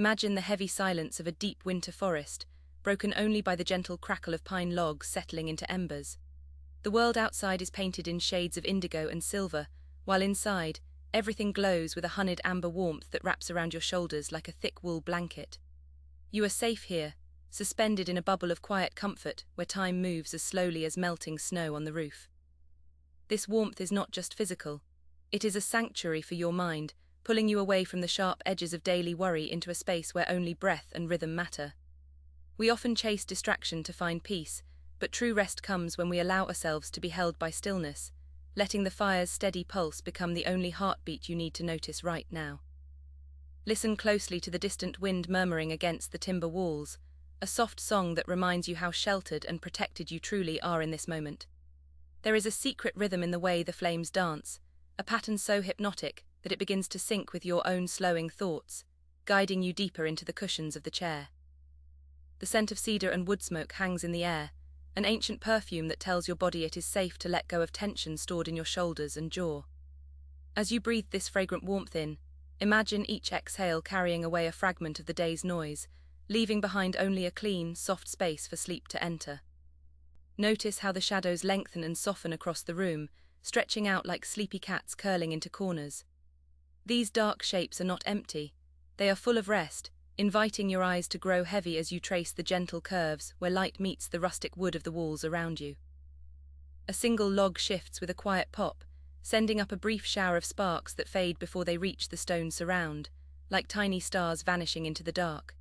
Imagine the heavy silence of a deep winter forest, broken only by the gentle crackle of pine logs settling into embers. The world outside is painted in shades of indigo and silver, while inside, everything glows with a honeyed amber warmth that wraps around your shoulders like a thick wool blanket. You are safe here, suspended in a bubble of quiet comfort where time moves as slowly as melting snow on the roof. This warmth is not just physical. It is a sanctuary for your mind, pulling you away from the sharp edges of daily worry into a space where only breath and rhythm matter. We often chase distraction to find peace, but true rest comes when we allow ourselves to be held by stillness, letting the fire's steady pulse become the only heartbeat you need to notice right now. Listen closely to the distant wind murmuring against the timber walls, a soft song that reminds you how sheltered and protected you truly are in this moment. There is a secret rhythm in the way the flames dance, a pattern so hypnotic that it begins to sync with your own slowing thoughts, guiding you deeper into the cushions of the chair. The scent of cedar and wood smoke hangs in the air, an ancient perfume that tells your body it is safe to let go of tension stored in your shoulders and jaw. As you breathe this fragrant warmth in, imagine each exhale carrying away a fragment of the day's noise, leaving behind only a clean, soft space for sleep to enter. Notice how the shadows lengthen and soften across the room, stretching out like sleepy cats curling into corners. These dark shapes are not empty. They are full of rest, inviting your eyes to grow heavy as you trace the gentle curves where light meets the rustic wood of the walls around you. A single log shifts with a quiet pop, sending up a brief shower of sparks that fade before they reach the stone surround, like tiny stars vanishing into the dark.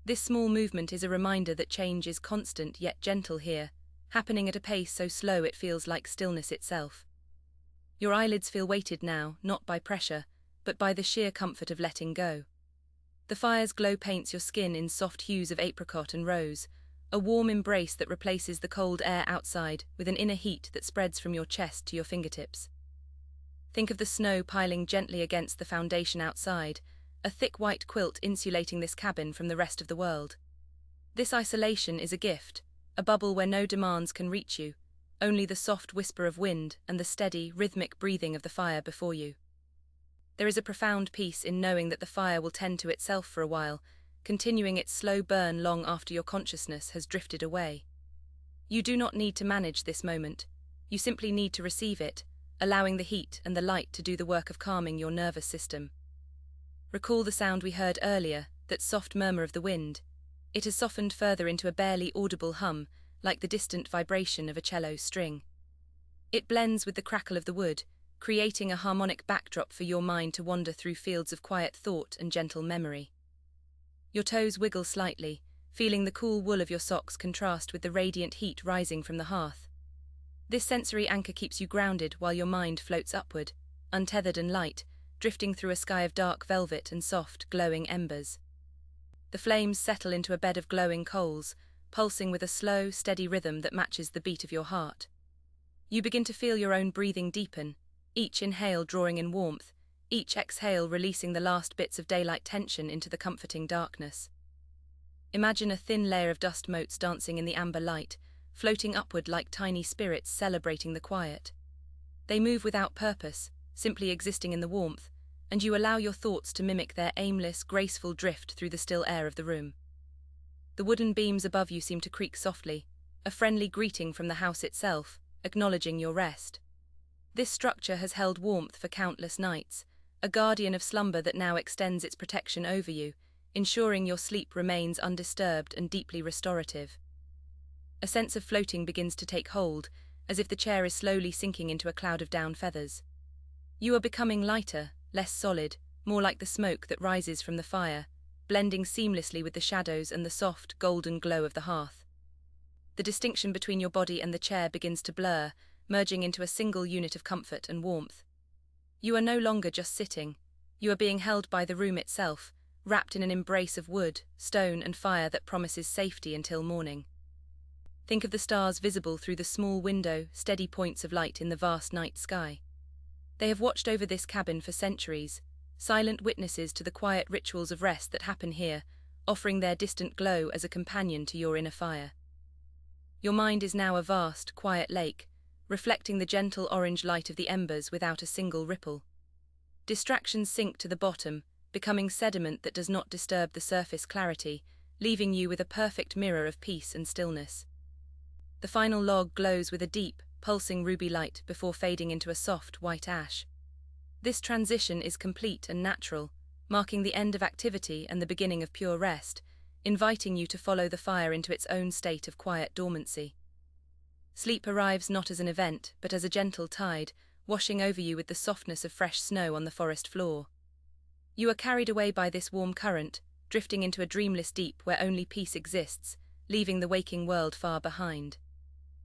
This small movement is a reminder that change is constant yet gentle here, happening at a pace so slow it feels like stillness itself. Your eyelids feel weighted now, not by pressure, but by the sheer comfort of letting go. The fire's glow paints your skin in soft hues of apricot and rose, a warm embrace that replaces the cold air outside with an inner heat that spreads from your chest to your fingertips. Think of the snow piling gently against the foundation outside, a thick white quilt insulating this cabin from the rest of the world. This isolation is a gift, a bubble where no demands can reach you, only the soft whisper of wind and the steady, rhythmic breathing of the fire before you. There is a profound peace in knowing that the fire will tend to itself for a while, continuing its slow burn long after your consciousness has drifted away. You do not need to manage this moment. You simply need to receive it, allowing the heat and the light to do the work of calming your nervous system. Recall the sound we heard earlier, that soft murmur of the wind. It has softened further into a barely audible hum, like the distant vibration of a cello string. It blends with the crackle of the wood, creating a harmonic backdrop for your mind to wander through fields of quiet thought and gentle memory. Your toes wiggle slightly, feeling the cool wool of your socks contrast with the radiant heat rising from the hearth. This sensory anchor keeps you grounded while your mind floats upward, untethered and light, drifting through a sky of dark velvet and soft, glowing embers. The flames settle into a bed of glowing coals, pulsing with a slow, steady rhythm that matches the beat of your heart. You begin to feel your own breathing deepen, each inhale drawing in warmth, each exhale releasing the last bits of daylight tension into the comforting darkness. Imagine a thin layer of dust motes dancing in the amber light, floating upward like tiny spirits celebrating the quiet. They move without purpose, simply existing in the warmth, and you allow your thoughts to mimic their aimless, graceful drift through the still air of the room. The wooden beams above you seem to creak softly, a friendly greeting from the house itself, acknowledging your rest. This structure has held warmth for countless nights, a guardian of slumber that now extends its protection over you, ensuring your sleep remains undisturbed and deeply restorative. A sense of floating begins to take hold, as if the chair is slowly sinking into a cloud of down feathers. You are becoming lighter, less solid, more like the smoke that rises from the fire, blending seamlessly with the shadows and the soft, golden glow of the hearth. The distinction between your body and the chair begins to blur, merging into a single unit of comfort and warmth. You are no longer just sitting. You are being held by the room itself, wrapped in an embrace of wood, stone, and fire that promises safety until morning. Think of the stars visible through the small window, steady points of light in the vast night sky. They have watched over this cabin for centuries, silent witnesses to the quiet rituals of rest that happen here, offering their distant glow as a companion to your inner fire. Your mind is now a vast, quiet lake, reflecting the gentle orange light of the embers without a single ripple. Distractions sink to the bottom, becoming sediment that does not disturb the surface clarity, leaving you with a perfect mirror of peace and stillness. The final log glows with a deep, pulsing ruby light before fading into a soft, white ash. This transition is complete and natural, marking the end of activity and the beginning of pure rest, inviting you to follow the fire into its own state of quiet dormancy. Sleep arrives not as an event, but as a gentle tide, washing over you with the softness of fresh snow on the forest floor. You are carried away by this warm current, drifting into a dreamless deep where only peace exists, leaving the waking world far behind.